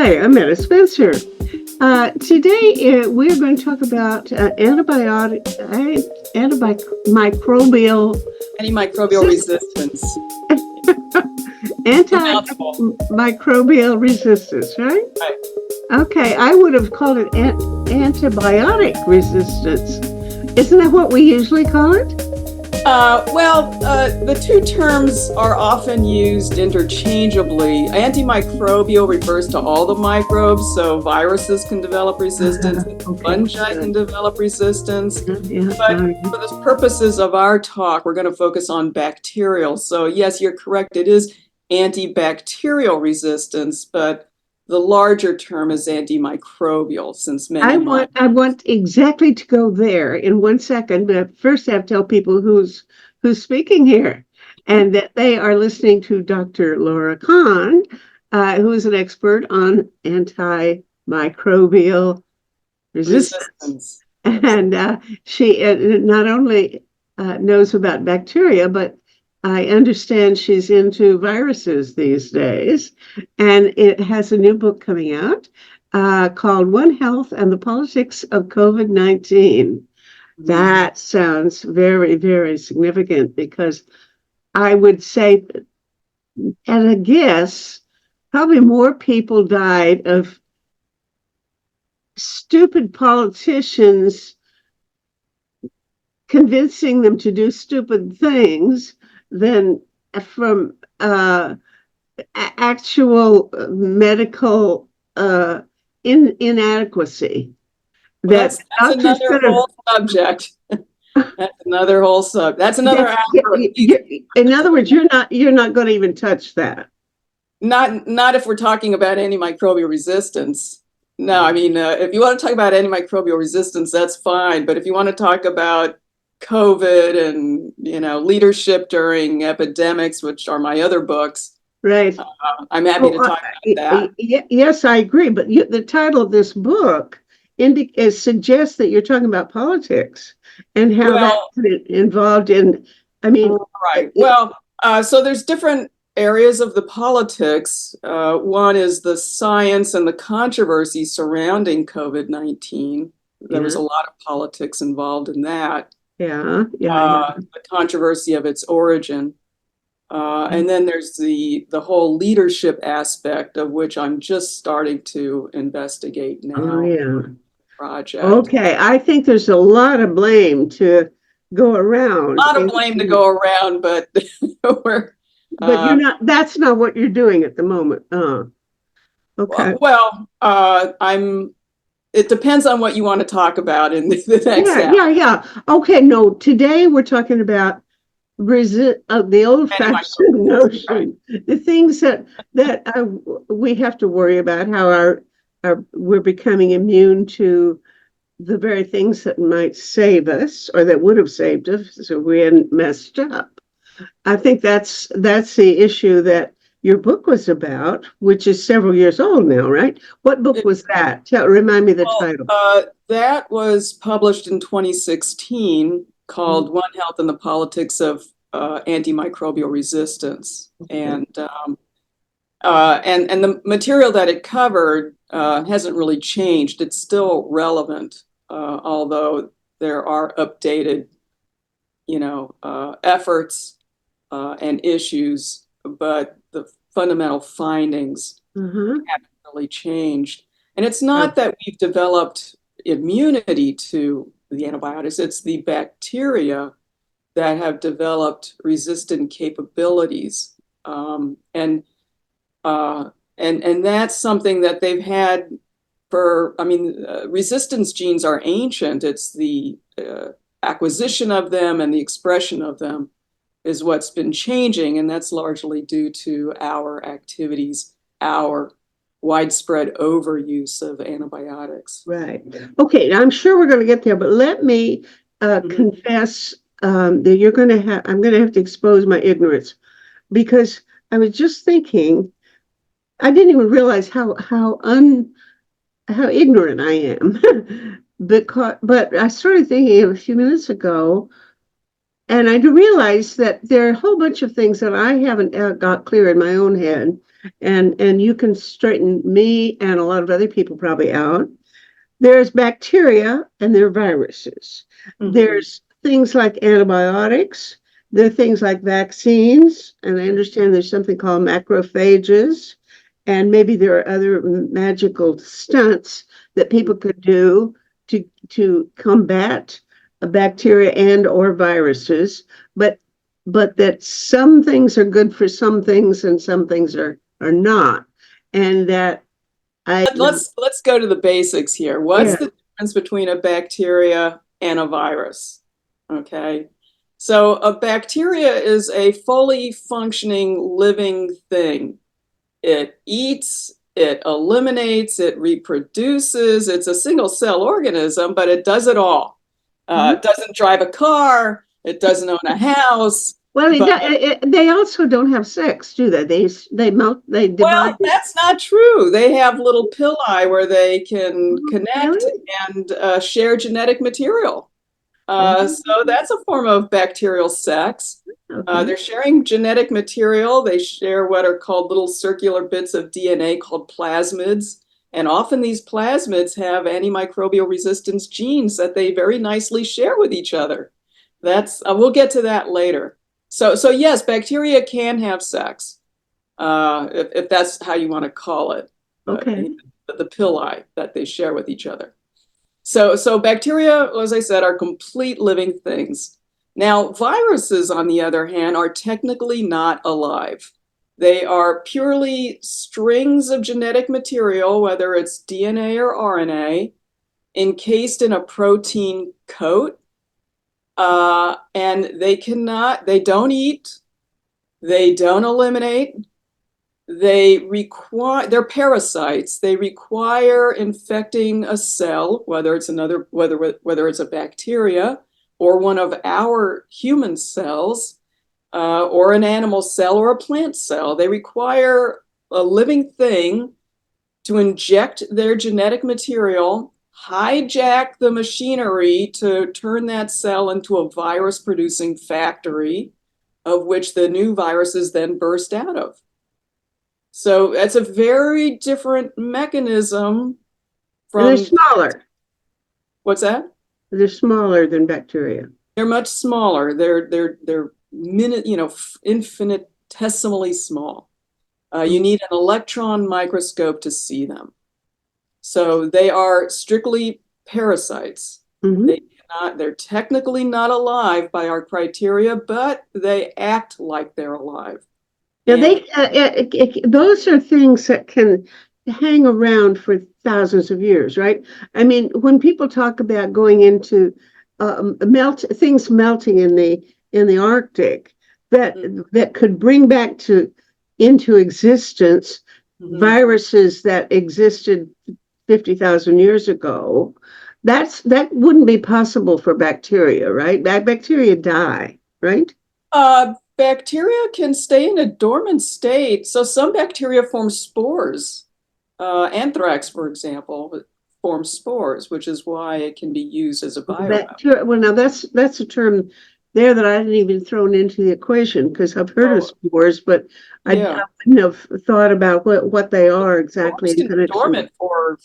Hi, I'm Anna Spencer. Today we're going to talk about antimicrobial Antimicrobial resistance. It's a mouthful. antimicrobial resistance, right? Right. Okay, I would have called it antibiotic resistance. Isn't that what we usually call it? The two terms are often used interchangeably. Antimicrobial refers to all the microbes, so viruses can develop resistance, Okay. fungi can develop resistance. Yeah, But for the purposes of our talk, we're going to focus on bacterial. So yes, you're correct. It is antibacterial resistance, but the larger term is antimicrobial, since I many want exactly to go there in 1 second, but first I have to tell people who's speaking here, and that they are listening to Dr. Laura Kahn, who is an expert on antimicrobial resistance, and she not only knows about bacteria, but I understand she's into viruses these days, and it has a new book coming out called One Health and the Politics of COVID-19. That sounds very, very significant because I would say, at a guess, probably more people died of stupid politicians convincing them to do stupid things than from actual medical inadequacy. Well, That that's doctors another could have. whole subject. That's another whole sub. That's another hour. In other words, you're not going to even touch that. Not if we're talking about antimicrobial resistance. No, I mean, if you want to talk about antimicrobial resistance, that's fine. But if you want to talk about COVID and leadership during epidemics, which are my other books, Right. I'm happy to talk about that. Yes, I agree. But the title of this book suggests that you're talking about politics and how Well, that's involved in. I mean, right. Well, so there's different areas of the politics. One is the science and the controversy surrounding COVID-19. There was a lot of politics involved in that. Yeah. The controversy of its origin. And then there's the whole leadership aspect, of which I'm just starting to investigate now. Oh, yeah. Project. Okay, I think there's a lot of blame to go around. A lot of blame to go around, but we're. But you're not. That's not what you're doing at the moment. Okay. Well, It depends on what you want to talk about in the next hour. Yeah. Okay. No, today we're talking about the old-fashioned notion, the things that we have to worry about, how we're becoming immune to the very things that might save us or that would have saved us if we hadn't messed up. I think that's the issue that your book was about, which is several years old now, right? What book was that? Remind me the title. That was published in 2016, called One Health and the Politics of Antimicrobial Resistance. And the material that it covered hasn't really changed. It's still relevant, although there are updated, efforts and issues, but the fundamental findings haven't really changed. And it's not that we've developed immunity to the antibiotics, it's the bacteria that have developed resistant capabilities. And that's something that they've had resistance genes are ancient. It's the acquisition of them and the expression of them is what's been changing, and that's largely due to our activities, our widespread overuse of antibiotics. Right. Okay, I'm sure we're going to get there, but let me confess that I'm going to have to expose my ignorance, because I was just thinking, I didn't even realize how ignorant I am. But I started thinking a few minutes ago, and I realized that there are a whole bunch of things that I haven't got clear in my own head and you can straighten me and a lot of other people probably out. There's bacteria and there are viruses. Mm-hmm. There's things like antibiotics. There are things like vaccines. And I understand there's something called macrophages. And maybe there are other magical stunts that people could do to combat bacteria and or viruses. But that some things are good for some things and some things are not. And that I Let's go to the basics here. What's yeah. the difference between a bacteria and a virus? Okay. So a bacteria is a fully functioning living thing. It eats, it eliminates, it reproduces. It's a single cell organism, but it does it all. It doesn't drive a car, it doesn't own a house. Well, But they also don't have sex, do they? They divide. well, that's not true. They have little pili where they can connect Really? and share genetic material. Oh, So that's a form of bacterial sex. okay. They're sharing genetic material. They share what are called little circular bits of DNA called plasmids. And often these plasmids have antimicrobial resistance genes that they very nicely share with each other. That's we'll get to that later. So yes, bacteria can have sex, if that's how you want to call it. Okay. The pili that they share with each other. So bacteria, as I said, are complete living things. Now, viruses, on the other hand, are technically not alive. They are purely strings of genetic material, whether it's DNA or RNA, encased in a protein coat. And they don't eat, they don't eliminate, they're parasites. They require infecting a cell, whether it's a bacteria or one of our human cells, or an animal cell or a plant cell. They require a living thing to inject their genetic material, hijack the machinery to turn that cell into a virus producing factory, of which the new viruses then burst out of. So that's a very different mechanism And they're from smaller. what's that? They're smaller than bacteria. They're much smaller. They're infinitesimally small. You need an electron microscope to see them. So they are strictly parasites. Mm-hmm. They're technically not alive by our criteria, but they act like they're alive. Now And those are things that can hang around for thousands of years, right? I mean, when people talk about going into things melting in the Arctic, that could bring back into existence viruses that existed 50,000 years ago. That wouldn't be possible for bacteria, right? Bacteria die, right? Bacteria can stay in a dormant state. So some bacteria form spores. Anthrax, for example, forms spores, which is why it can be used as a bioweapon. Bacteria. Well, now that's a term there that I hadn't even thrown into the equation because I've heard of spores, but I wouldn't have thought about what they are exactly. Spores can be dormant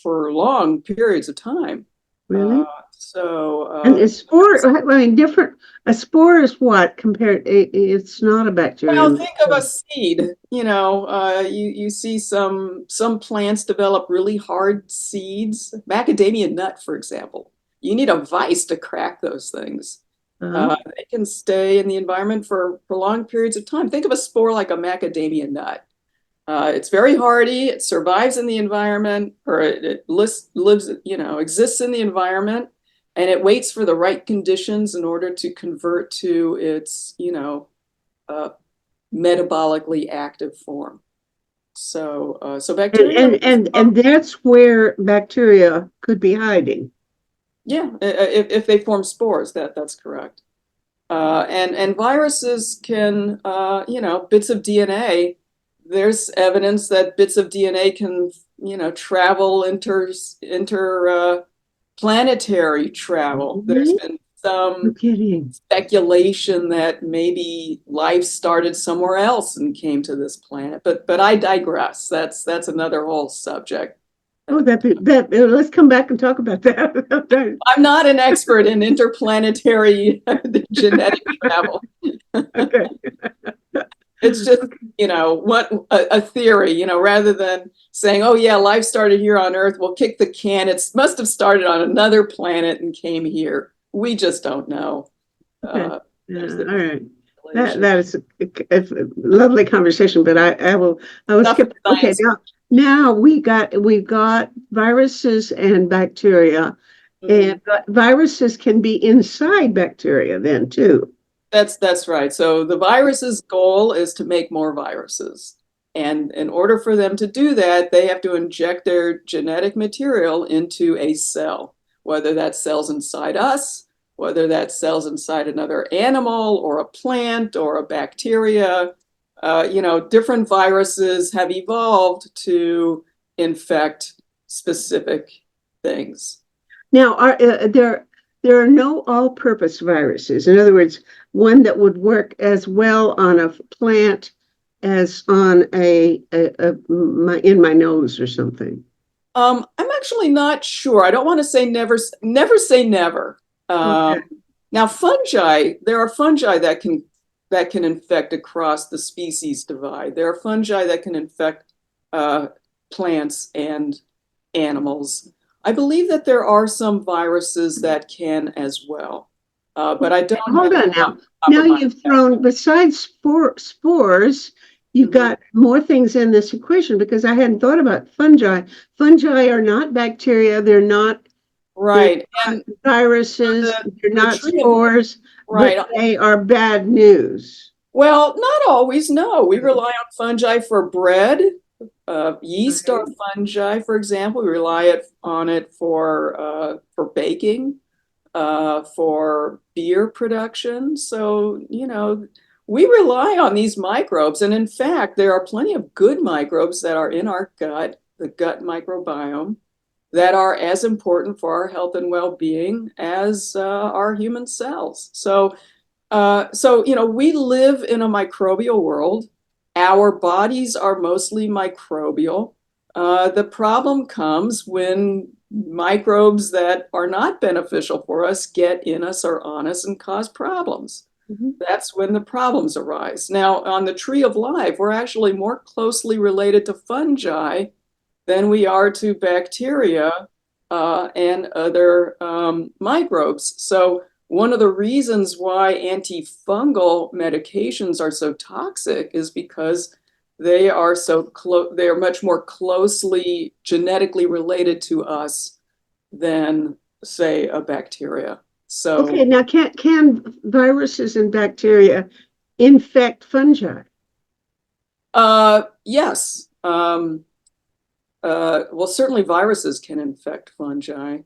for long periods of time. Really? So And a spore, I mean, different. A spore is what compared? It's not a bacteria. Well, think of a seed. You see some plants develop really hard seeds. Macadamia nut, for example. You need a vise to crack those things. They can stay in the environment for prolonged periods of time. Think of a spore like a macadamia nut. It's very hardy. It survives in the environment, or it lives, exists in the environment, and it waits for the right conditions in order to convert to its, metabolically active form. So bacteria. And that's where bacteria could be hiding. Yeah, if they form spores, that's correct. And viruses can, bits of DNA. There's evidence that bits of DNA can, travel interplanetary travel. There's been No some kidding. speculation that maybe life started somewhere else and came to this planet. But I digress. That's another whole subject. Oh, let's come back and talk about that. I'm not an expert in interplanetary genetic travel. Okay. It's just, what a theory, rather than saying, oh yeah, life started here on Earth, we'll kick the can. It must have started on another planet and came here. We just don't know. Okay. There's All right. speculation. That is a lovely conversation, but I will Stuff skip. in Okay, science. now we've got viruses and bacteria, Mhm. and viruses can be inside bacteria then too. That's right. So the virus's goal is to make more viruses. And in order for them to do that, they have to inject their genetic material into a cell, whether that cell's inside us, whether that cell's inside another animal or a plant or a bacteria. Different viruses have evolved to infect specific things. Now, there are no all-purpose viruses. In other words, one that would work as well on a plant as on in my nose or something. I'm actually not sure. I don't want to say never, never say never. Okay. Um, Now, fungi, there are fungi that can infect across the species divide. There are fungi that can infect uh, plants and animals. I believe that there are some viruses that can as well, but I don't Hold have it on off now. the top Now of my you've head. thrown, besides spores, you've Mhm. got more things in this equation because I hadn't thought about fungi. Fungi are not bacteria. They're Right, not and viruses. the They're the not tree of spores, but right. they are bad news. Well, not always. No, we rely on fungi for bread. Yeast are Right. fungi, for example. We rely on it for baking, for beer production. So, we rely on these microbes. And in fact, there are plenty of good microbes that are in our gut, the gut microbiome, that are as important for our health and well-being as our human cells. So, we live in a microbial world. Our bodies are mostly microbial. The problem comes when microbes that are not beneficial for us get in us or on us and cause problems. Mhm. That's when the problems arise. Now, on the tree of life, we're actually more closely related to fungi than we are to bacteria and other microbes. So, one of the reasons why antifungal medications are so toxic is because they are much more closely genetically related to us than, say, a bacteria. Okay, So, now can viruses and bacteria infect fungi? yes. Well, certainly viruses can infect fungi.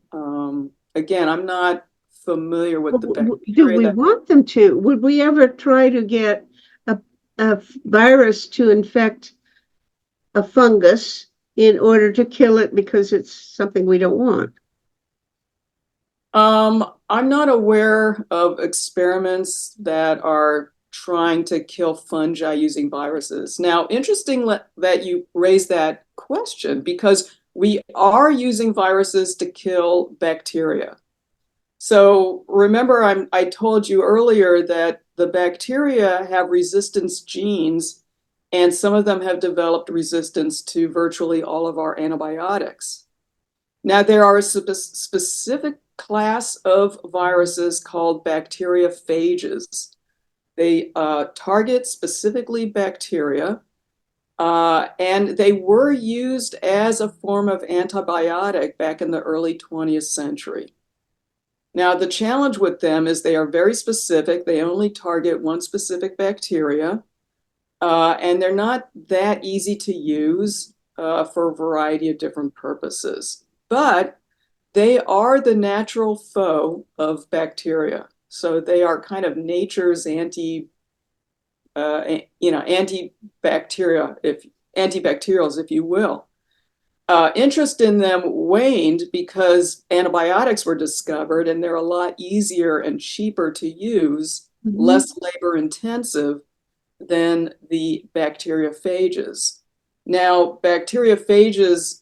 Again, I'm not familiar with the Do bacteria we that. want them to? Would we ever try to get a, a virus to infect a fungus in order to kill it because it's something we don't want? I'm not aware of experiments that are trying to kill fungi using viruses. Now, interesting that you raised that question because we are using viruses to kill bacteria. So remember, I told you earlier that the bacteria have resistance genes, and some of them have developed resistance to virtually all of our antibiotics. Now, there are a specific class of viruses called bacteriophages. They target specifically bacteria, and they were used as a form of antibiotic back in the early 20th century. Now, the challenge with them is they are very specific. They only target one specific bacteria, and they're not that easy to use for a variety of different purposes. But they are the natural foe of bacteria. So they are kind of nature's antibacterials, if you will. Interest in them waned because antibiotics were discovered and they're a lot easier and cheaper to use, less labor intensive than the bacteriophages. Now, bacteriophages,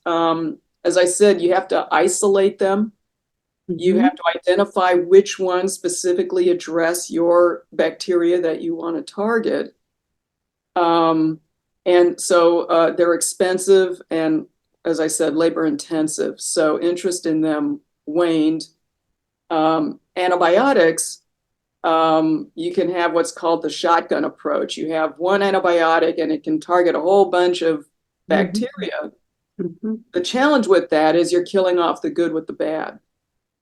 as I said, you have to isolate them. You have to identify which ones specifically address your bacteria that you want to target. And so they're expensive and, as I said, labor intensive. So interest in them waned. Antibiotics, you can have what's called the shotgun approach. You have one antibiotic and it can target a whole bunch of bacteria. The challenge with that is you're killing off the good with the bad.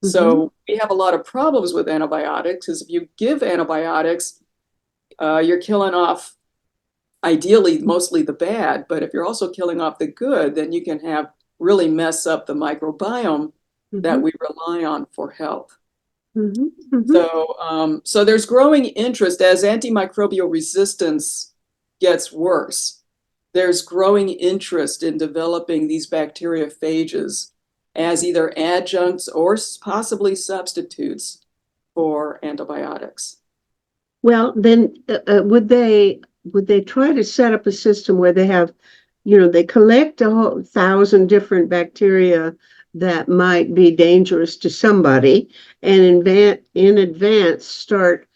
So we have a lot of problems with antibiotics, is if you give antibiotics, you're killing off ideally mostly the bad, but if you're also killing off the good, then you can have really mess up the microbiome that we rely on for health. So there's growing interest as antimicrobial resistance gets worse. There's growing interest in developing these bacteriophages as either adjuncts or possibly substitutes for antibiotics. Well, then would they try to set up a system where they have, they collect 1,000 different bacteria that might be dangerous to somebody, and in advance start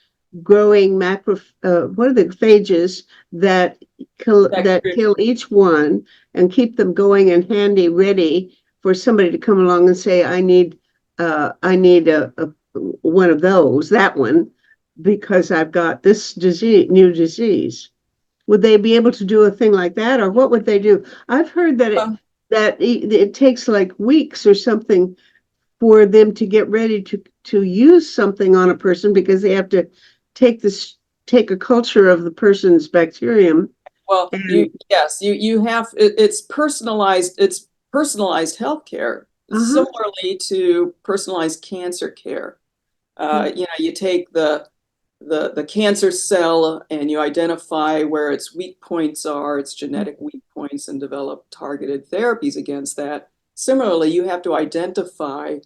growing what are the phages that kill each one and keep them going and handy, ready for somebody to come along and say, I need a one of those, that one, because I've got this new disease. Would they be able to do a thing like that, or what would they do? I've heard that it takes like weeks or something for them to get ready to use something on a person, because they have to take a culture of the person's bacterium. Well, you have it's personalized. It's personalized healthcare, similarly to personalized cancer care. You take the cancer cell and you identify where its weak points are, its genetic weak points, and develop targeted therapies against that. Similarly, you have to identify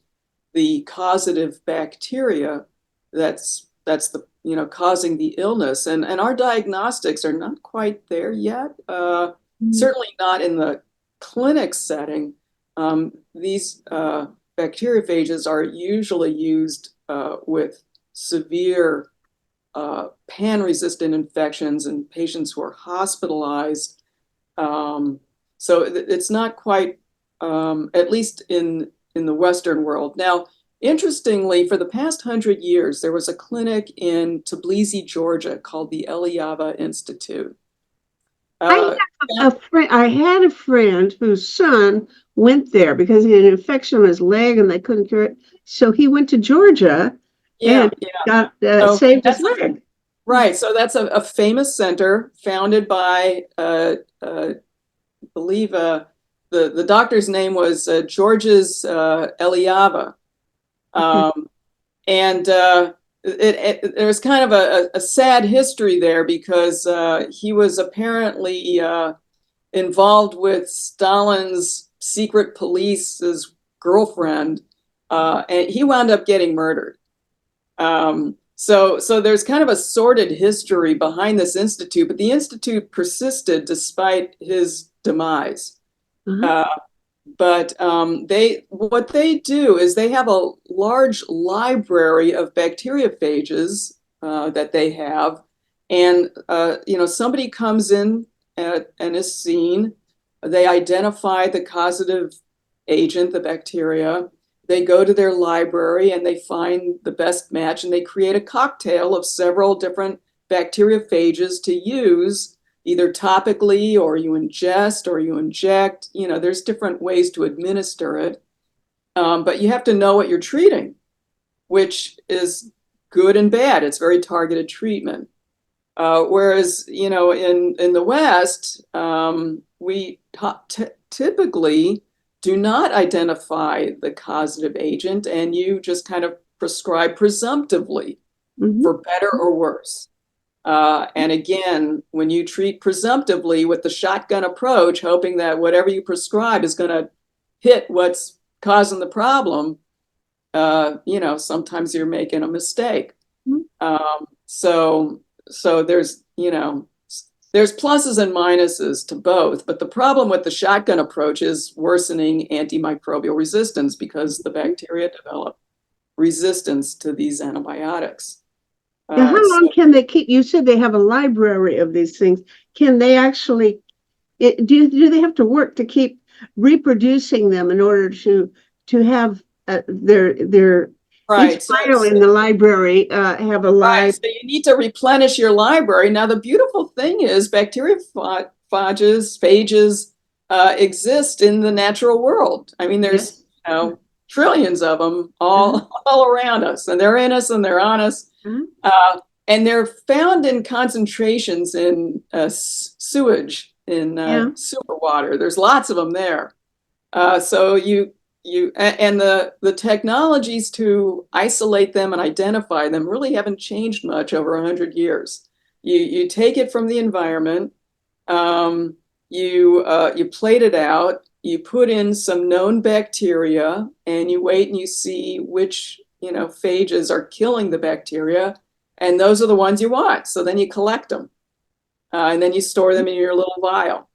the causative bacteria that's the causing the illness, and our diagnostics are not quite there yet. Certainly not in the clinic setting. These bacteriophages are usually used with severe pan-resistant infections in patients who are hospitalized. So it's not quite, at least in the Western world. Now, interestingly, for the past 100 years, there was a clinic in Tbilisi, Georgia, called the Eliava Institute. I had a friend whose son went there because he had an infection on his leg and they couldn't cure it. So he went to Georgia and got saved his leg. Right. So that's a famous center founded by, I believe, the doctor's name was Georges Eliava. And there was kind of a sad history there because he was apparently involved with Stalin's secret police's girlfriend, and he wound up getting murdered. So there's kind of a sordid history behind this institute, but the institute persisted despite his demise. But what they do is they have a large library of bacteriophages that they have, and somebody comes in and is seen. They identify the causative agent, the bacteria. They go to their library and they find the best match, and they create a cocktail of several different bacteriophages to use, either topically or you ingest or you inject. There's different ways to administer it. But you have to know what you're treating, which is good and bad. It's very targeted treatment. Whereas, in the West, we typically do not identify the causative agent, and you just kind of prescribe presumptively for better or worse. And again, when you treat presumptively with the shotgun approach, hoping that whatever you prescribe is going to hit what's causing the problem, sometimes you're making a mistake. So there's pluses and minuses to both, but the problem with the shotgun approach is worsening antimicrobial resistance because the bacteria develop resistance to these antibiotics. Now, how long can they keep? You said they have a library of these things. Can they actually? Do they have to work to keep reproducing them in order to have their Right. each file in the library have a live? Right. So you need to replenish your library. Now, the beautiful thing is phages exist in the natural world. I mean, there's trillions of them all around us, and they're in us and they're on us. And they're found in concentrations in sewage, in sewer water. There's lots of them there. So the technologies to isolate them and identify them really haven't changed much over 100 years. You take it from the environment, you plate it out, you put in some known bacteria, and you wait and you see which phages are killing the bacteria, and those are the ones you want. So then you collect them, and then you store them in your little vial.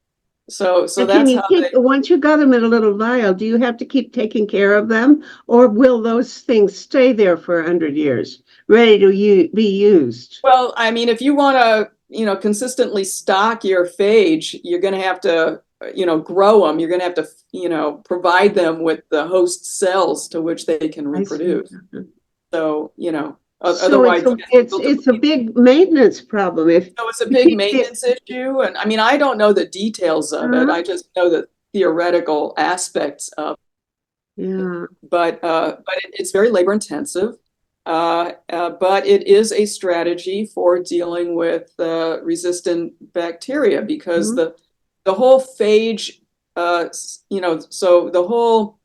So that's how once you got them in a little vial, do you have to keep taking care of them, or will those things stay there for 100 years, ready to be used? Well, I mean, if you want to, consistently stock your phage, you're going to have to, grow them. You're going to have to, provide them with the host cells to which they can reproduce. So, otherwise, it's a big maintenance problem. So it's a big maintenance issue, and I mean, I don't know the details of it. I just know the theoretical aspects of it. Yeah. But it's very labor intensive. But it is a strategy for dealing with resistant bacteria because the whole phage, so the whole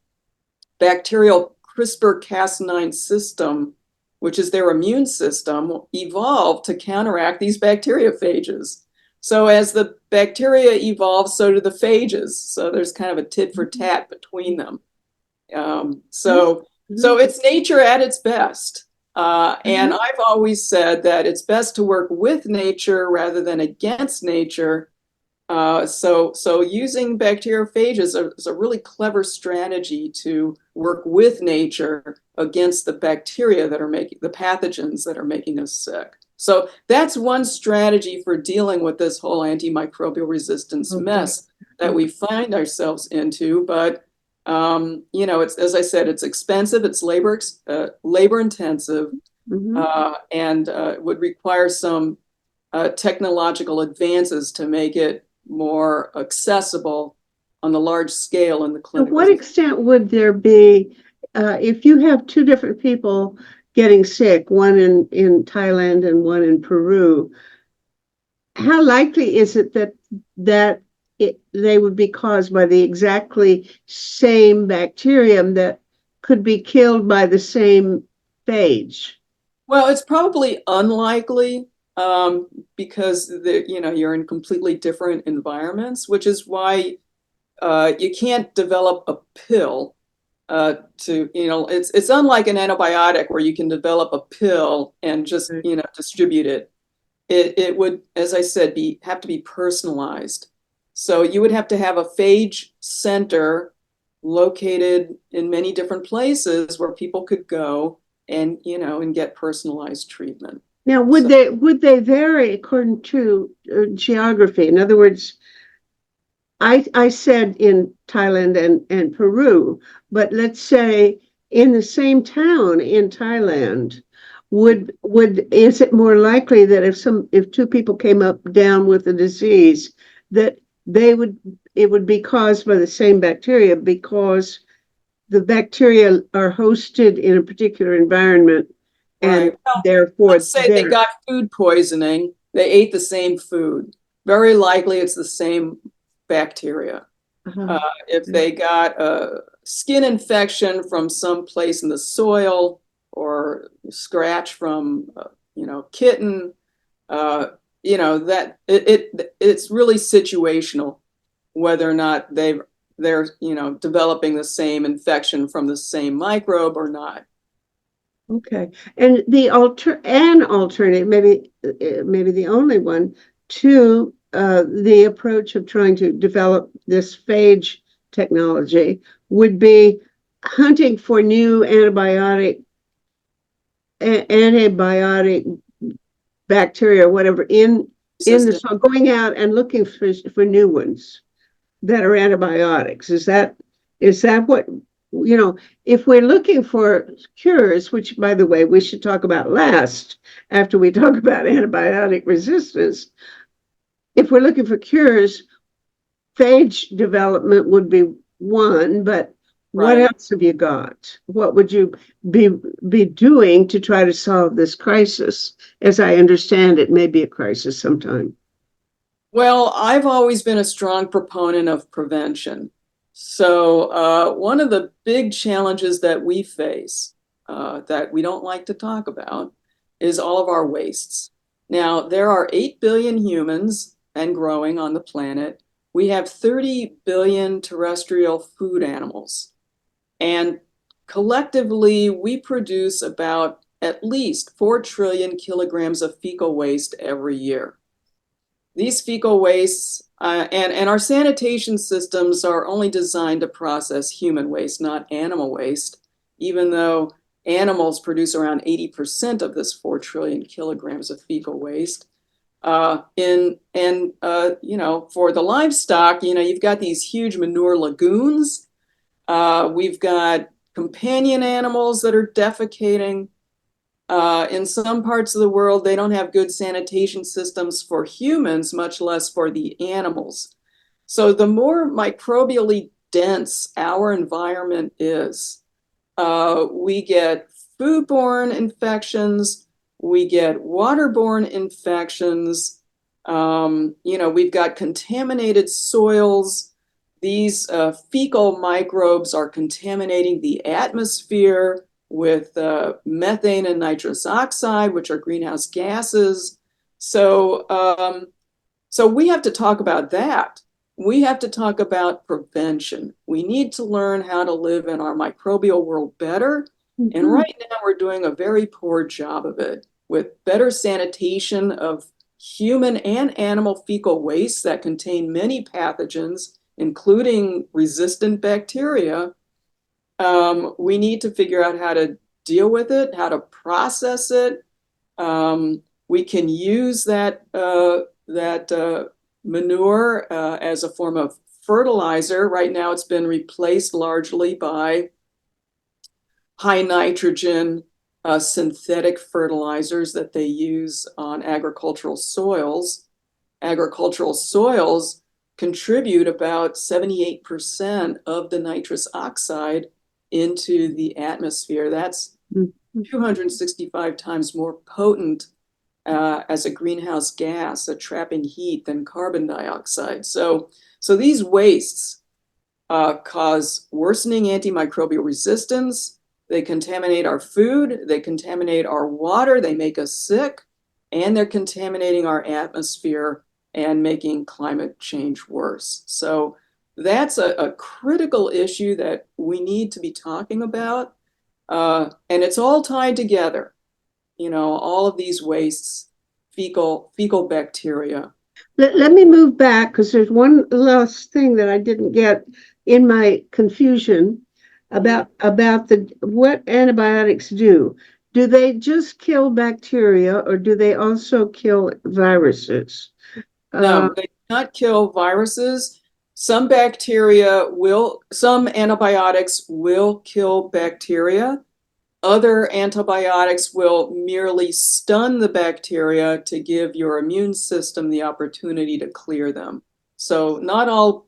bacterial CRISPR-Cas9 system, which is their immune system, evolved to counteract these bacteriophages. So as the bacteria evolve, so do the phages. So there's kind of a tit for tat between them. So it's nature at its best. And I've always said that it's best to work with nature rather than against nature. So using bacteriophages is a really clever strategy to work with nature against the bacteria that are making the pathogens that are making us sick. So that's one strategy for dealing with this whole antimicrobial resistance mess that we find ourselves into. But it's, as I said, it's expensive, it's labor intensive, and would require some technological advances to make it more accessible on the large scale in the clinic. To what extent would there be, if you have two different people getting sick, one in Thailand and one in Peru, how likely is it that they would be caused by the exactly same bacterium that could be killed by the same phage? Well, it's probably unlikely. Because you're in completely different environments, which is why you can't develop a pill it's unlike an antibiotic where you can develop a pill and just distribute it. It would, as I said, have to be personalized. So you would have to have a phage center located in many different places where people could go and get personalized treatment. Now, would they vary according to geography? In other words, I said in Thailand and Peru, but let's say in the same town in Thailand, is it more likely that if two people came up down with a disease that it would be caused by the same bacteria because the bacteria are hosted in a particular environment? And therefore, let's say they got food poisoning, they ate the same food. Very likely it's the same bacteria. If they got a skin infection from some place in the soil or scratch from, kitten, that it's really situational whether or not they've they're, developing the same infection from the same microbe or not. Okay. And the alternative, maybe the only one to the approach of trying to develop this phage technology would be hunting for new antibiotic bacteria or whatever in the soil, going out and looking for new ones that are antibiotics. Is that what, if we're looking for cures, which by the way, we should talk about last after we talk about antibiotic resistance, if we're looking for cures, phage development would be one, but what else have you got? What would you be doing to try to solve this crisis? As I understand it, may be a crisis sometime. Well, I've always been a strong proponent of prevention. So one of the big challenges that we face that we don't like to talk about is all of our wastes. Now, there are 8 billion humans and growing on the planet. We have 30 billion terrestrial food animals. And collectively, we produce about at least 4 trillion kilograms of fecal waste every year. These fecal wastes and our sanitation systems are only designed to process human waste, not animal waste, even though animals produce around 80% of this 4 trillion kilograms of fecal waste. For the livestock, you've got these huge manure lagoons. We've got companion animals that are defecating. In some parts of the world, they don't have good sanitation systems for humans, much less for the animals. So the more microbially dense our environment is, we get foodborne infections, we get waterborne infections, we've got contaminated soils. These fecal microbes are contaminating the atmosphere with methane and nitrous oxide, which are greenhouse gases. So we have to talk about that. We have to talk about prevention. We need to learn how to live in our microbial world better. Mm-hmm. And right now we're doing a very poor job of it with better sanitation of human and animal fecal waste that contain many pathogens, including resistant bacteria. We need to figure out how to deal with it, how to process it. We can use that manure as a form of fertilizer. Right now, it's been replaced largely by high nitrogen synthetic fertilizers that they use on agricultural soils. Agricultural soils contribute about 78% of the nitrous oxide into the atmosphere. That's 265 times more potent as a greenhouse gas at trapping heat than carbon dioxide. So these wastes cause worsening antimicrobial resistance. They contaminate our food, they contaminate our water, they make us sick, and they're contaminating our atmosphere and making climate change worse. So that's a critical issue that we need to be talking about. And it's all tied together, all of these wastes, fecal bacteria. Let me move back because there's one last thing that I didn't get in my confusion about what antibiotics do. Do they just kill bacteria or do they also kill viruses? No, they do not kill viruses. Some antibiotics will kill bacteria. Other antibiotics will merely stun the bacteria to give your immune system the opportunity to clear them. So not all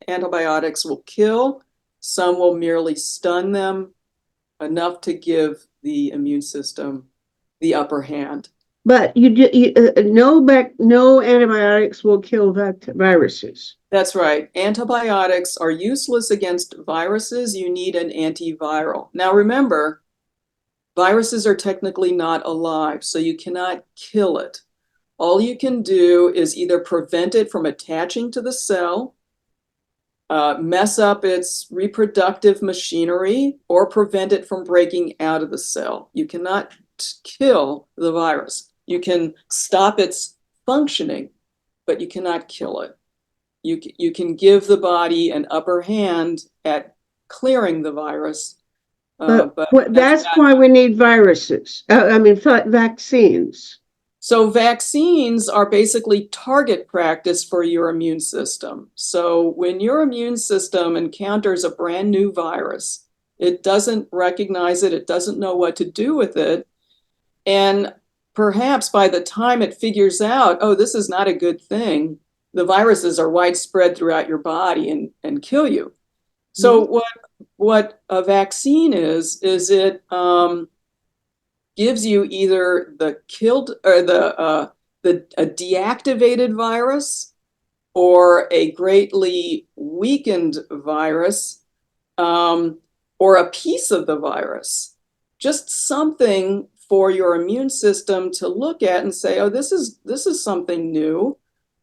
antibiotics will kill. Some will merely stun them enough to give the immune system the upper hand. But no antibiotics will kill viruses. That's right. Antibiotics are useless against viruses. You need an antiviral. Now remember, viruses are technically not alive, so you cannot kill it. All you can do is either prevent it from attaching to the cell mess up its reproductive machinery, or prevent it from breaking out of the cell. You cannot kill the virus. You can stop its functioning, but you cannot kill it. You can give the body an upper hand at clearing the virus, But but that's that's not. why we need viruses. I mean, vaccines. So vaccines are basically target practice for your immune system. So when your immune system encounters a brand new virus, it doesn't recognize it, it doesn't know what to do with it. And perhaps by the time it figures out, oh, this is not a good thing, the viruses are widespread throughout your body and kill you. So Mhm. what a vaccine is it gives you either the killed or the a deactivated virus or a greatly weakened virus, um, or a piece of the virus, just something for your immune system to look at and say, oh, this is something new.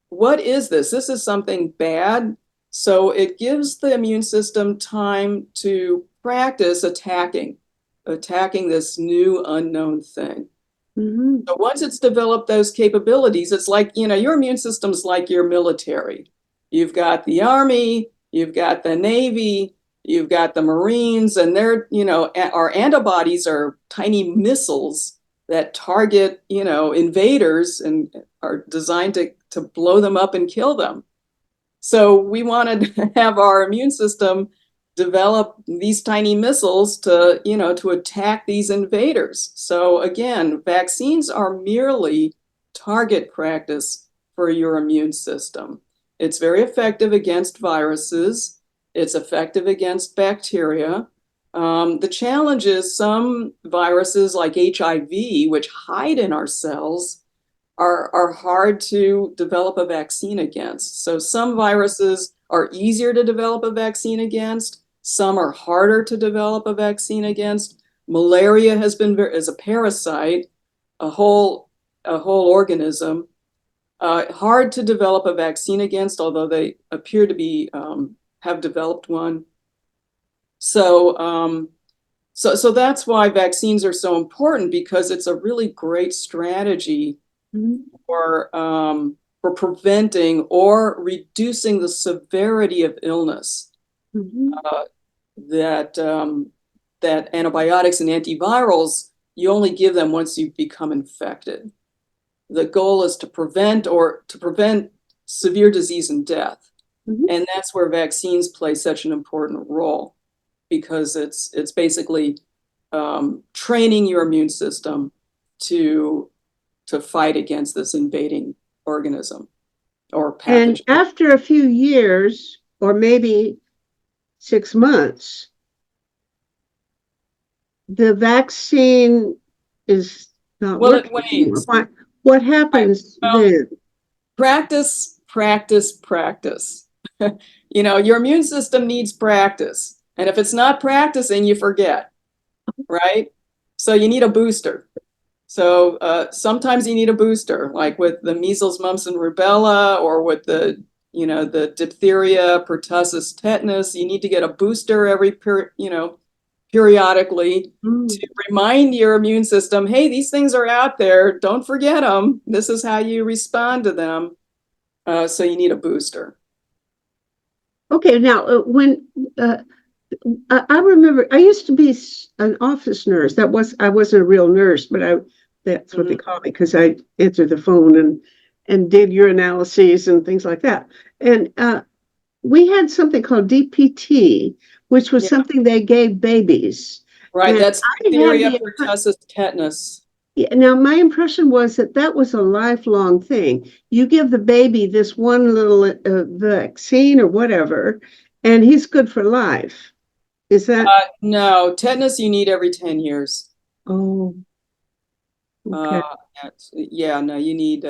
What is this? This is something bad. So it gives the immune system time to practice attacking this new unknown thing. Mhm. So once it's developed those capabilities, it's like, your immune system's like your military. You've got the Army, you've got the Navy, you've got the Marines, and our antibodies are tiny missiles that target, invaders and are designed to blow them up and kill them. So we wanted to have our immune system develop these tiny missiles to attack these invaders. So again, vaccines are merely target practice for your immune system. It's very effective against viruses. It's effective against bacteria. The challenge is some viruses like HIV, which hide in our cells, are hard to develop a vaccine against. So some viruses are easier to develop a vaccine against. Some are harder to develop a vaccine against. Malaria has been as a parasite, a whole organism, hard to develop a vaccine against, although they appear to be have developed one. So so that's why vaccines are so important, because it's a really great strategy Mhm. for preventing or reducing the severity of illness, Mhm. uh, that that antibiotics and antivirals, you only give them once you become infected. The goal is to prevent severe disease and death, Mhm. and that's where vaccines play such an important role, because it's basically training your immune system to fight against this invading organism or And pathogen. after a few years, or maybe 6 months, the vaccine is not Well, it working anymore. wanes. What Right. happens Well, then? practice, practice, practice. Your immune system needs practice. And if it's not practicing, you forget, right? So you need a booster. So sometimes you need a booster, like with the measles, mumps, and rubella, or with the diphtheria, pertussis, tetanus. You need to get a booster periodically Mm. to remind your immune system, hey, these things are out there. Don't forget them. This is how you respond to them. So you need a booster. Okay, now when I remember I used to be an office nurse. I wasn't a real nurse, but that's what they Mhm. call me because I answered the phone and did urinalyses and things like that. And we had something called DPT, which was Yeah, something they gave babies. right. And That's I had diphtheria, the pertussis, tetanus. yeah, now my impression was that was a lifelong thing. You give the baby this one little vaccine or whatever, and he's good for life. Is that? No, tetanus you need every 10 years. Oh, okay. Uh, yeah, no, you need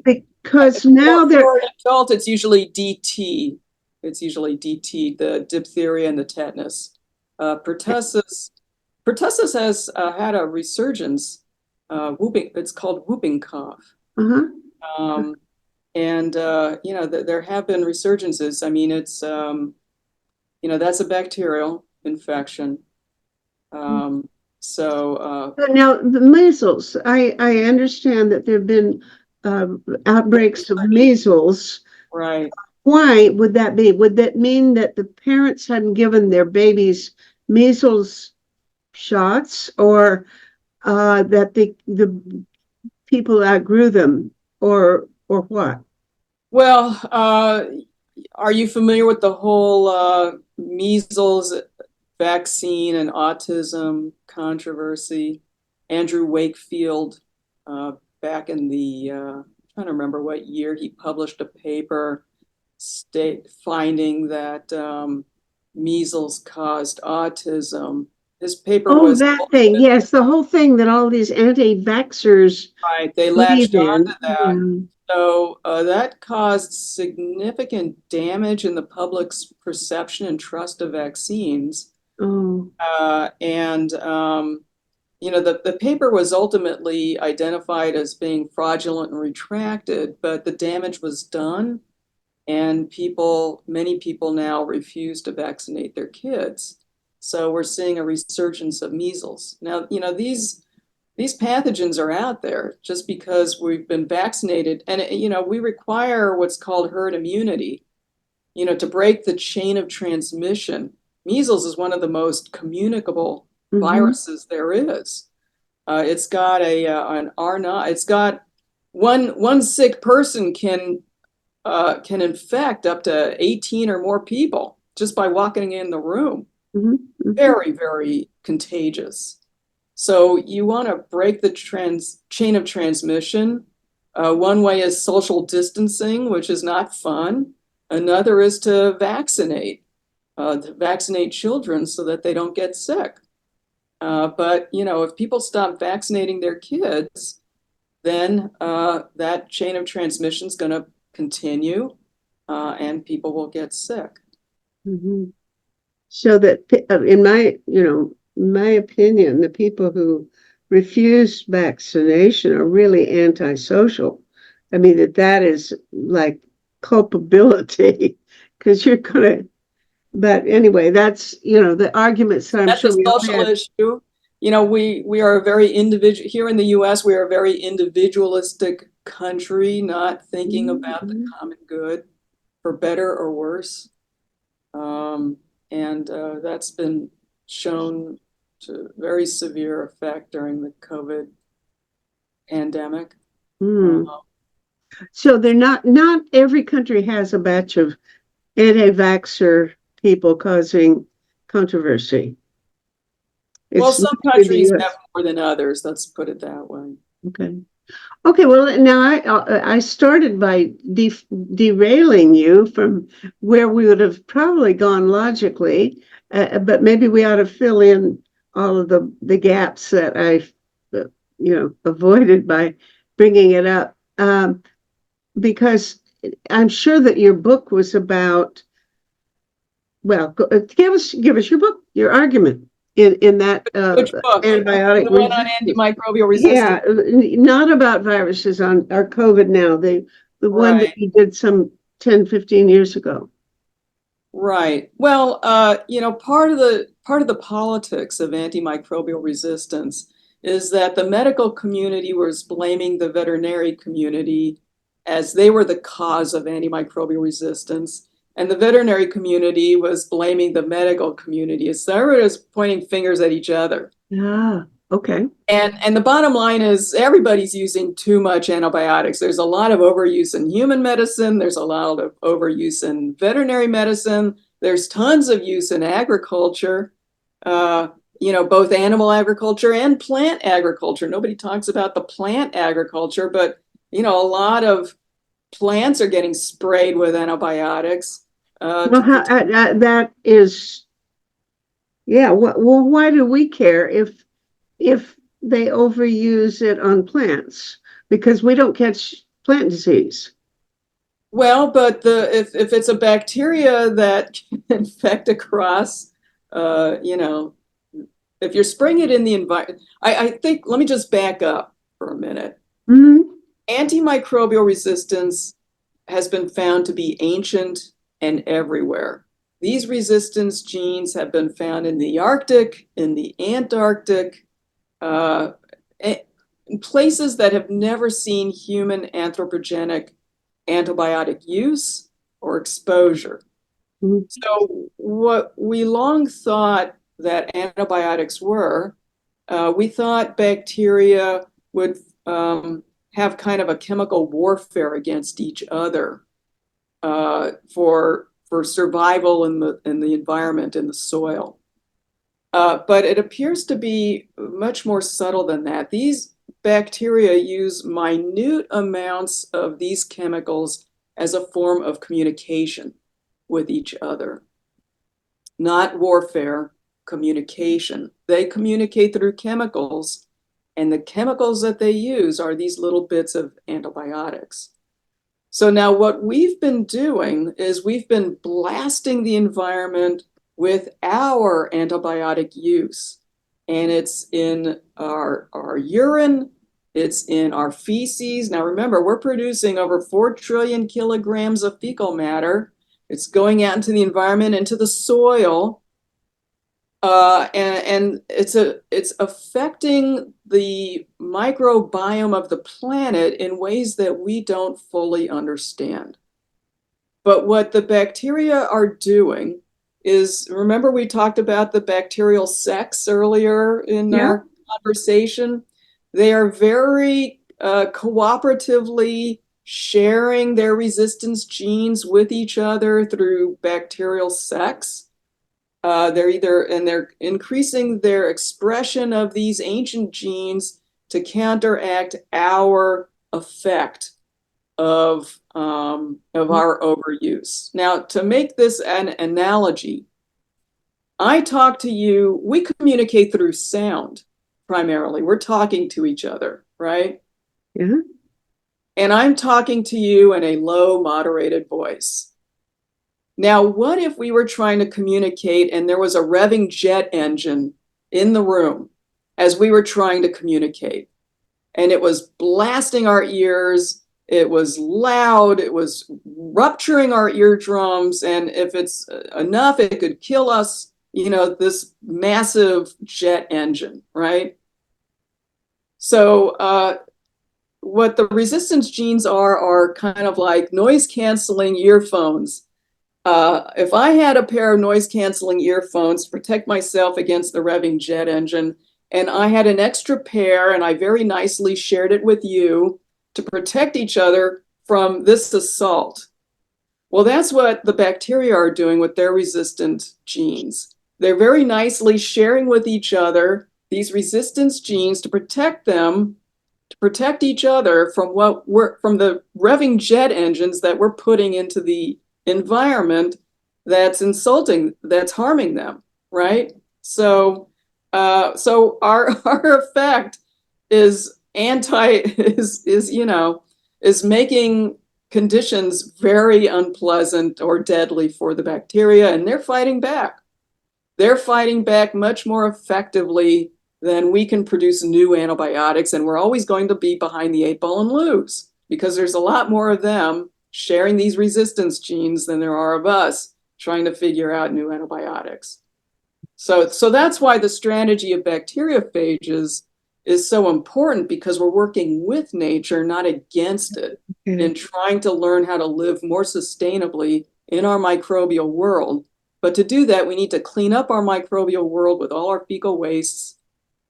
Because for, now they're, for an adult, it's usually DT. It's usually DT, the diphtheria and the tetanus. Pertussis, pertussis has had a resurgence. Whooping, it's called whooping cough. uh-huh. Um, And there have been resurgences. I mean, it's that's a bacterial infection. Um, But now the measles, I understand that there have been outbreaks of measles. right. Why would that be? Would that mean that the parents hadn't given their babies measles shots, or that the people outgrew them, or what? Well, are you familiar with the whole measles vaccine and autism controversy? Andrew Wakefield, uh, back in I'm trying to remember what year, he published a paper finding that measles caused autism. His paper Oh, was that thing. Yes, the whole thing that all these anti-vaxxers right. They believe latched in. onto that. Yeah. So that caused significant damage in the public's perception and trust of vaccines. Oh. And the paper was ultimately identified as being fraudulent and retracted, but the damage was done, and many people now refuse to vaccinate their kids. So we're seeing a resurgence of measles. Now, these pathogens are out there just because we've been vaccinated, and we require what's called herd immunity, to break the chain of transmission. Measles is one of the most communicable Mm-hmm. viruses there is. It's got an R0. It's got one sick person can infect up to 18 or more people just by walking in the room. Mm-hmm. Mm-hmm. Very, very contagious. So you want to break the chain of transmission. One way is social distancing, which is not fun. Another is to vaccinate children so that they don't get sick. But if people stop vaccinating their kids, then that chain of transmission is going to continue, and people will get sick. Mm-hmm. So that, in my opinion, the people who refuse vaccination are really antisocial. I mean, that is like culpability, because you're gonna. But anyway, that's, the arguments that I'm That's a sure we all social had. issue. We are a very individual here in the U.S. We are a very individualistic country, not thinking about the Mm-hmm. common good, for better or worse. And that's been shown to very severe effect during the COVID pandemic. Uh, Mm. So they're not every country has a batch of anti-vaxxer people causing controversy. well, It's some mostly the countries have U.S. more than others. Let's put it that way. Okay. Okay. Well, now I started by derailing you from where we would have probably gone logically, but maybe we ought to fill in all of the gaps that I, avoided by bringing it up, because I'm sure that your book was about. Well, give us your book, your argument in that Which book? antibiotic The one on resistance. antimicrobial resistance. Yeah, not about viruses on our COVID now. The one that Right. you did some 10, 15 years ago. Right. Well, part of the politics of antimicrobial resistance is that the medical community was blaming the veterinary community as they were the cause of antimicrobial resistance, and the veterinary community was blaming the medical community. So everyone was pointing fingers at each other. Ah, okay. And the bottom line is everybody's using too much antibiotics. There's a lot of overuse in human medicine. There's a lot of overuse in veterinary medicine. There's tons of use in agriculture, both animal agriculture and plant agriculture. Nobody talks about the plant agriculture, but a lot of plants are getting sprayed with antibiotics Well, to protect. that is, yeah. Well, why do we care if they overuse it on plants? Because we don't catch plant disease. Well, but if it's a bacteria that can infect across, uh, you know, if you're spraying it in the environment, I think, let me just back up for a minute. Hmm. Antimicrobial resistance has been found to be ancient and everywhere. These resistance genes have been found in the Arctic, in the Antarctic, uh, in places that have never seen human anthropogenic antibiotic use or exposure. Mhm. So, what we long thought that antibiotics were, we thought bacteria would have kind of a chemical warfare against each other for survival in the environment, in the soil. But it appears to be much more subtle than that. These bacteria use minute amounts of these chemicals as a form of communication with each other, not warfare, communication. They communicate through chemicals, and the chemicals that they use are these little bits of antibiotics. So now what we've been doing is we've been blasting the environment with our antibiotic use. And it's in our urine, it's in our feces. Now remember, we're producing over 4 trillion kilograms of fecal matter. It's going out into the environment, into the soil. And it's affecting the microbiome of the planet in ways that we don't fully understand. But what the bacteria are doing is, remember we talked about the bacterial sex earlier in Yeah. our conversation? They are very cooperatively sharing their resistance genes with each other through bacterial sex. They're increasing their expression of these ancient genes to counteract our effect of our overuse. Now, to make this an analogy, I talk to you, we communicate through sound primarily. We're talking to each other, right? Yeah. And I'm talking to you in a low, moderated voice. Now, what if we were trying to communicate and there was a revving jet engine in the room as we were trying to communicate? And it was blasting our ears, it was loud, it was rupturing our eardrums, and if it's enough, it could kill us, this massive jet engine, right? So, what the resistance genes are kind of like noise canceling earphones. If I had a pair of noise canceling earphones to protect myself against the revving jet engine, and I had an extra pair and I very nicely shared it with you to protect each other from this assault. Well, that's what the bacteria are doing with their resistant genes. They're very nicely sharing with each other these resistance genes to protect them, to protect each other from from the revving jet engines that we're putting into the environment that's insulting, that's harming them, right? So our our effect is is making conditions very unpleasant or deadly for the bacteria, and they're fighting back. They're fighting back much more effectively than we can produce new antibiotics, and we're always going to be behind the 8 ball and lose because there's a lot more of them sharing these resistance genes than there are of us trying to figure out new antibiotics. So that's why the strategy of bacteriophages is so important, because we're working with nature, not against it, and trying to learn how to live more sustainably in our microbial world. But to do that, we need to clean up our microbial world with all our fecal wastes,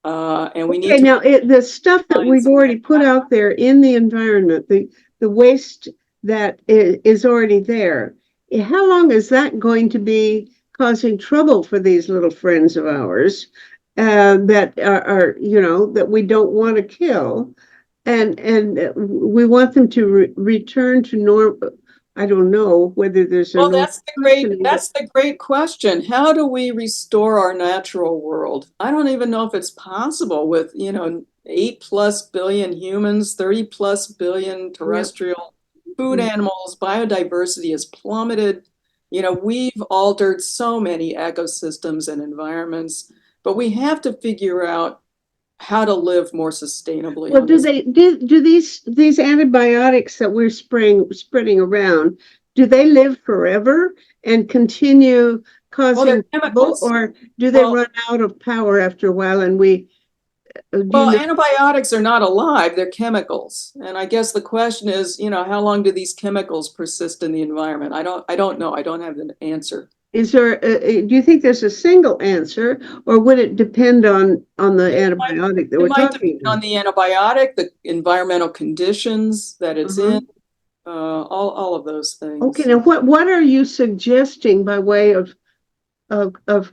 and we need to. Now the stuff that we've already put out there in the environment, the waste that is already there, how long is that going to be causing trouble for these little friends of ours that are that we don't want to kill, and we want them to return to normal? I don't know whether there's a Well, normal that's the great question. How do we restore our natural world? I don't even know if it's possible with, 8+ billion humans, 30+ billion terrestrial food animals, biodiversity has plummeted. We've altered so many ecosystems and environments, but we have to figure out how to live more sustainably Well, on this. do these antibiotics that we're spreading around, do they live forever and continue Well, they're causing trouble, chemicals. or do they Well, run out of power after a while and we do you well, know? antibiotics are not alive, they're chemicals. And I guess the question is, how long do these chemicals persist in the environment? I don't know. I don't have an answer. Is there do you think there's a single answer, or would it depend on the It might, antibiotic that it we're might depend talking on about? the antibiotic, the environmental conditions that it's Uh-huh. in, all of those Okay, things. now what are you suggesting by way of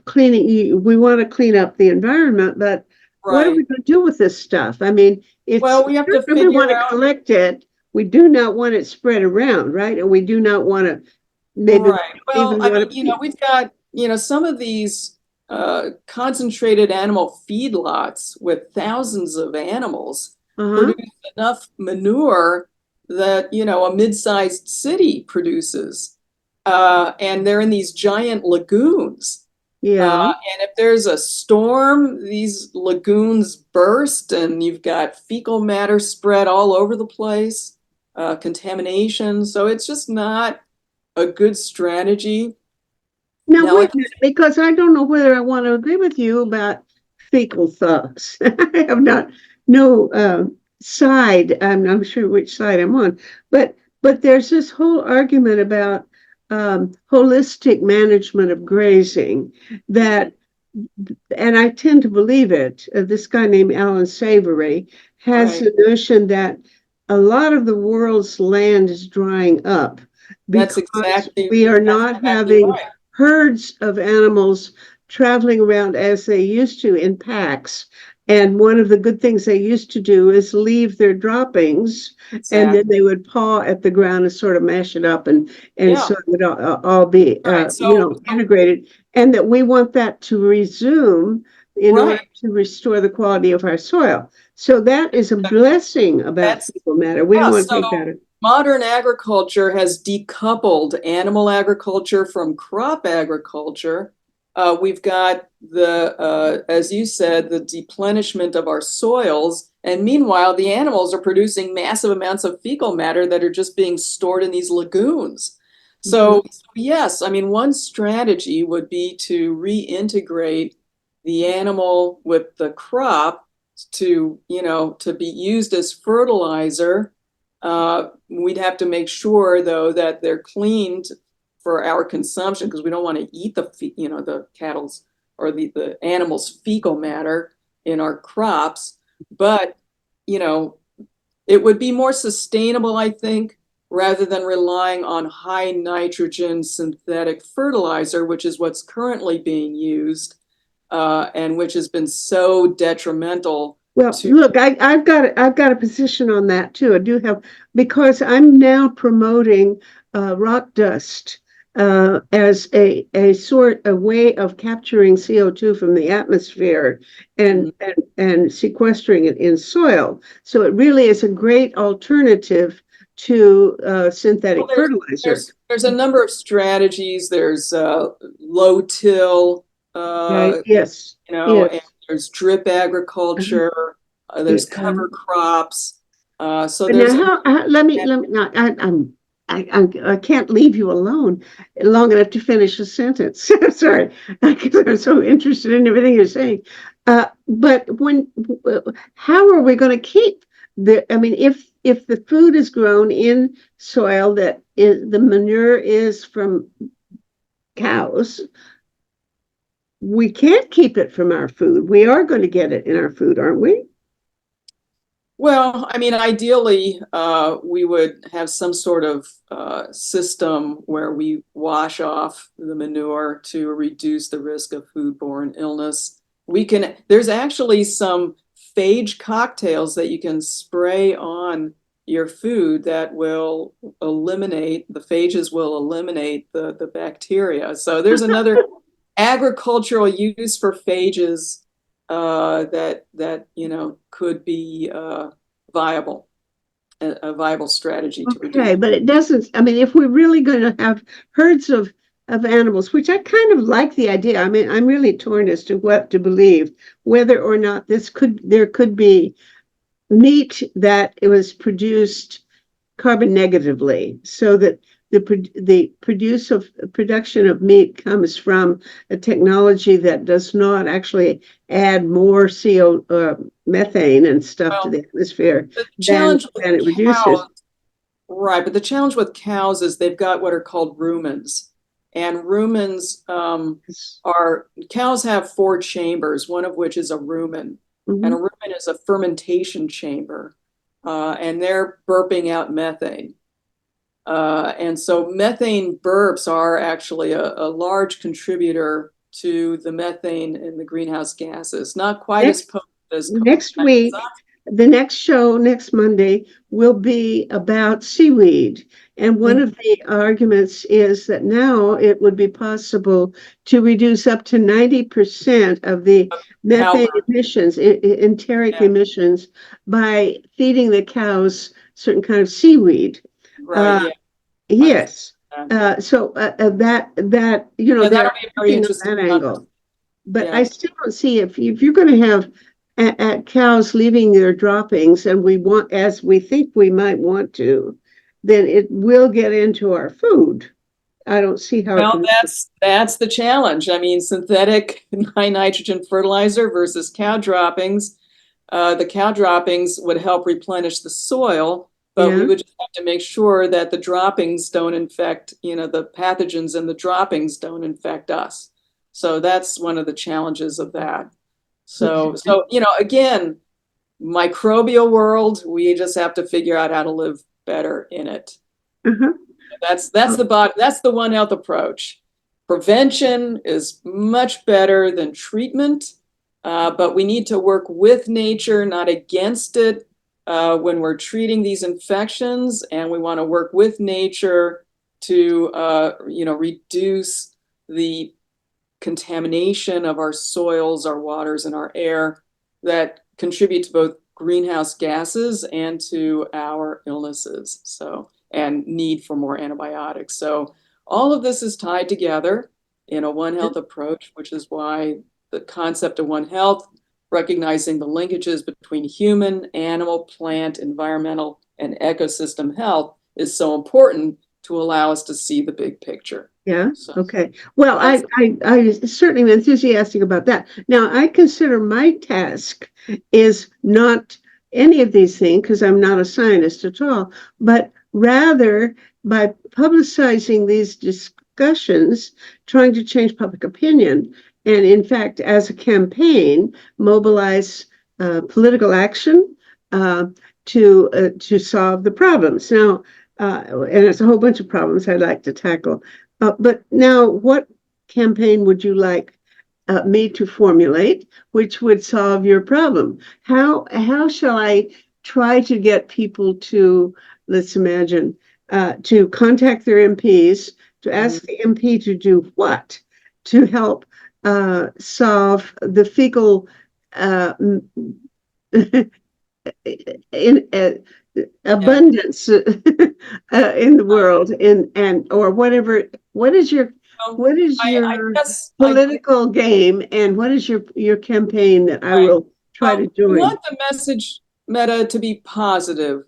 cleaning? We want to clean up the environment, but what are we Right. going to do with this stuff? I mean, it's Well, we have to certainly we want figure to out, collect it. We do not want it spread around, right? And we do not want to maybe right. Well, even I want mean, to. we've got, some of these concentrated animal feedlots with thousands of animals Uh-huh. produce enough manure that, a mid-sized city produces. And they're in these giant lagoons. Yeah. And if there's a storm, these lagoons burst and you've got fecal matter spread all over the place, contamination. So it's just not a good strategy. Now Now, wait a minute, because I don't know whether I want to agree with you about fecal thugs. I have not no side. I'm not sure which side I'm on, but there's this whole argument about holistic management of grazing that, and I tend to believe it. This guy named Alan Savory has right, the notion that a lot of the world's land is drying up that's because exactly we are that's not exactly having right. herds of animals traveling around as they used to in packs. And one of the good things they used to do is leave their droppings, and then Exactly. they would paw at the ground and sort of mash it up, and Yeah. so it would all be Right. So integrated. And that we want that to resume in order right. to restore the quality of our soil. So that is a blessing about That's fecal matter. We don't Yeah. want to So take that. modern agriculture has decoupled animal agriculture from crop agriculture. We've got as you said, the deplenishment of our soils. And meanwhile, the animals are producing massive amounts of fecal matter that are just being stored in these lagoons. Mhm. So, yes, I mean, one strategy would be to reintegrate the animal with the crop to be used as fertilizer. We'd have to make sure, though, that they're cleaned for our consumption because we don't want to eat the cattle's or the animal's fecal matter in our crops. But, you know, it would be more sustainable, I think, rather than relying on high nitrogen synthetic fertilizer, which is what's currently being used, and which has been so detrimental Well, to. look, I've got a position on that too. I do have, because I'm now promoting rock dust as a way of capturing CO2 from the atmosphere and, Mhm. and sequestering it in soil. So it really is a great alternative to Well, synthetic there's fertilizer. there's a number of strategies. There's low till, Right? uh, Yes. and Yes. there's drip Uh-huh. agriculture. There's Yeah. cover crops. So But there's now, let me not. I can't leave you alone long enough to finish a sentence. Sorry, because I'm so interested in everything you're saying. But how are we going to keep the? I mean, if the food is grown in soil that is the manure is from cows, we can't keep it from our food. We are going to get it in our food, aren't we? Well, I mean, ideally, we would have some sort of system where we wash off the manure to reduce the risk of foodborne illness. There's actually some phage cocktails that you can spray on your food that will the phages will eliminate the bacteria. So there's another agricultural use for phages that could be viable, a viable strategy to reduce. Okay, but it doesn't, I mean, if we're really going to have herds of of animals, which I kind of like the idea. I mean, I'm really torn as to what to believe, whether or not there could be meat that it was produced carbon negatively, so that the production of meat comes from a technology that does not actually add more CO methane and stuff to Well, the atmosphere the than challenge with it reduces. cows, right, but the challenge with cows is they've got what are called rumens. And rumens are cows have four chambers, one of which is a rumen. And a Mhm. rumen is a fermentation chamber. And they're burping out methane. And so methane burps are actually a large contributor to the methane in the greenhouse gases. Not quite as Next potent as carbon next week, dioxide. the next show next Monday will be about seaweed. And one of the arguments is that now it would be possible to reduce up to 90% of the methane Cowbird. emissions, enteric Yeah, emissions, by feeding the cows certain kind of seaweed. right. Uh, Yeah, I've heard yes. that. That Yeah, they're that'll be a very looking at interesting that conversation. angle. But I Yeah. still don't see if you're going to have cows leaving their droppings, and we want, as we think we might want to, then it will get into our food. I don't see how it Well, can. that's the challenge. I mean, synthetic high nitrogen fertilizer versus cow droppings. The cow droppings would help replenish the soil, but we Yeah. would just have to make sure that the droppings don't infect, the pathogens in the droppings don't infect us. So that's one of the challenges of that. So, Okay. so again, microbial world, we just have to figure out how to live better in it. Uh-huh. That's the One Health approach. Prevention is much better than treatment, but we need to work with nature, not against it, when we're treating these infections, and we want to work with nature to reduce the contamination of our soils, our waters, and our air that contribute to both greenhouse gases and to our illnesses. And need for more antibiotics. So all of this is tied together in a One Health approach, which is why the concept of One Health, recognizing the linkages between human, animal, plant, environmental, and ecosystem health is so important to allow us to see the big picture. Yeah. So Okay. Well, that's I certainly am enthusiastic about that. Now, I consider my task is not any of these things because I'm not a scientist at all, but rather by publicizing these discussions, trying to change public opinion, and in fact, as a campaign, mobilize political action uh, to solve the problems. Now, and it's a whole bunch of problems I'd like to tackle. But now, what campaign would you like me to formulate, which would solve your problem? How shall I try to get people to, let's imagine, to contact their MPs, to ask the MP to do what to help solve the fecal in abundance in the world, and or whatever. What is your well, what is I your guess I political game, and what is your campaign that I right. will try to Well, we join? want the message meta to be positive,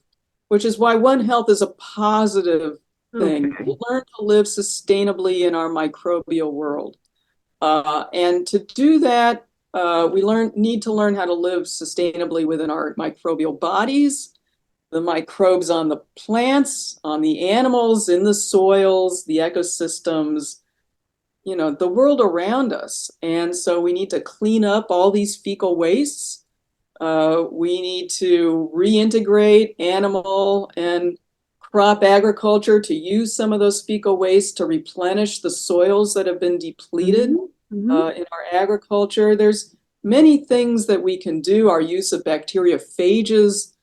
which is why One Health is a positive thing. Okay. Learn to live sustainably in our microbial world. And to do that, we need to learn how to live sustainably within our microbial bodies, the microbes on the plants, on the animals, in the soils, the ecosystems, the world around us. And so we need to clean up all these fecal wastes. We need to reintegrate animal and crop agriculture to use some of those fecal wastes to replenish the soils that have been depleted Mm-hmm. Mm-hmm. in our agriculture. There's many things that we can do. Our use of bacteriophages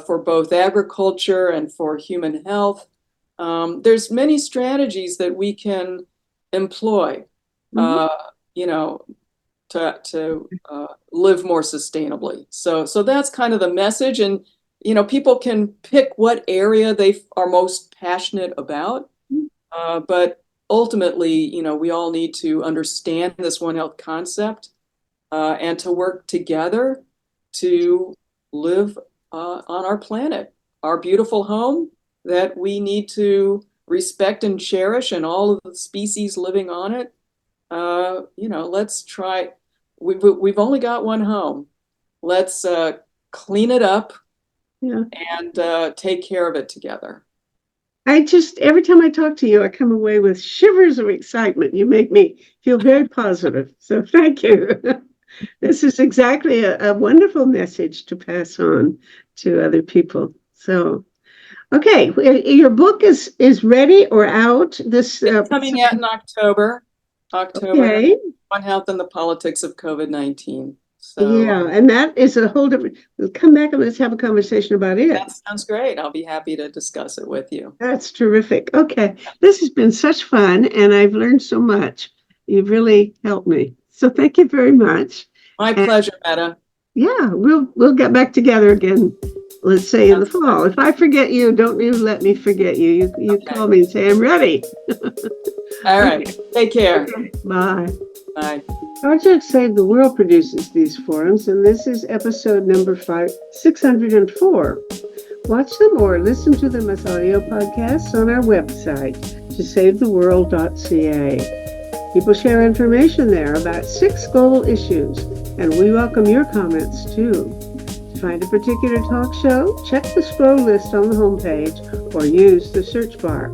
for both agriculture and for human health. There's many strategies that we can employ, Mm-hmm. uh, you know, to live more sustainably. So that's kind of the message, and people can pick what area they are most passionate about. But ultimately, we all need to understand this One Health concept and to work together to live on our planet, our beautiful home that we need to respect and cherish, and all of the species living on it. Let's try. We've only got one home. Let's clean it up, Yeah. and take care of it together. Every time I talk to you, I come away with shivers of excitement. You make me feel very positive. So thank you. This is exactly a wonderful message to pass on to other people. So, okay, your book is ready or out? It's coming out in October. Okay. One Health and the Politics of COVID-19. Yeah, and that is a whole different. We'll come back and let's have a conversation about it. That sounds great. I'll be happy to discuss it with you. That's terrific. Okay, this has been such fun, and I've learned so much. You've really helped me. So thank you very much. My pleasure, Meta. Yeah, we'll get back together again. Let's say in the fall. If I forget you, don't you let me forget you. You okay. Call me and say I'm ready. All right. Take care. Okay. Bye. Bye. Project Save the World produces these forums, and this is episode number 604. Watch them or listen to them as audio podcasts on our website, tosavetheworld.ca. People share information there about 6 global issues, and we welcome your comments too. To find a particular talk show, check the scroll list on the homepage or use the search bar.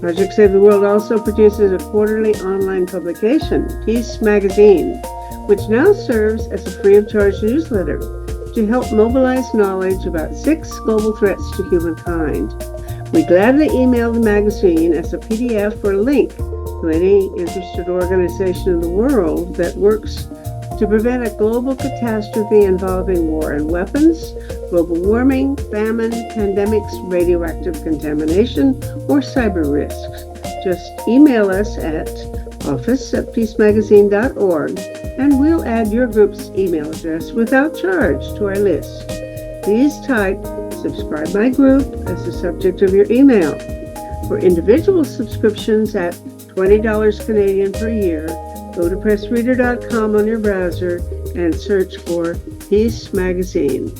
Project Save the World also produces a quarterly online publication, Peace Magazine, which now serves as a free of charge newsletter to help mobilize knowledge about 6 global threats to humankind. We gladly email the magazine as a PDF or link to any interested organization in the world that works to prevent a global catastrophe involving war and weapons, global warming, famine, pandemics, radioactive contamination, or cyber risks. Just email us at office@peacemagazine.org and we'll add your group's email address without charge to our list. Please type "Subscribe my group" as the subject of your email. For individual subscriptions at $20 Canadian per year, go to pressreader.com on your browser and search for Peace Magazine.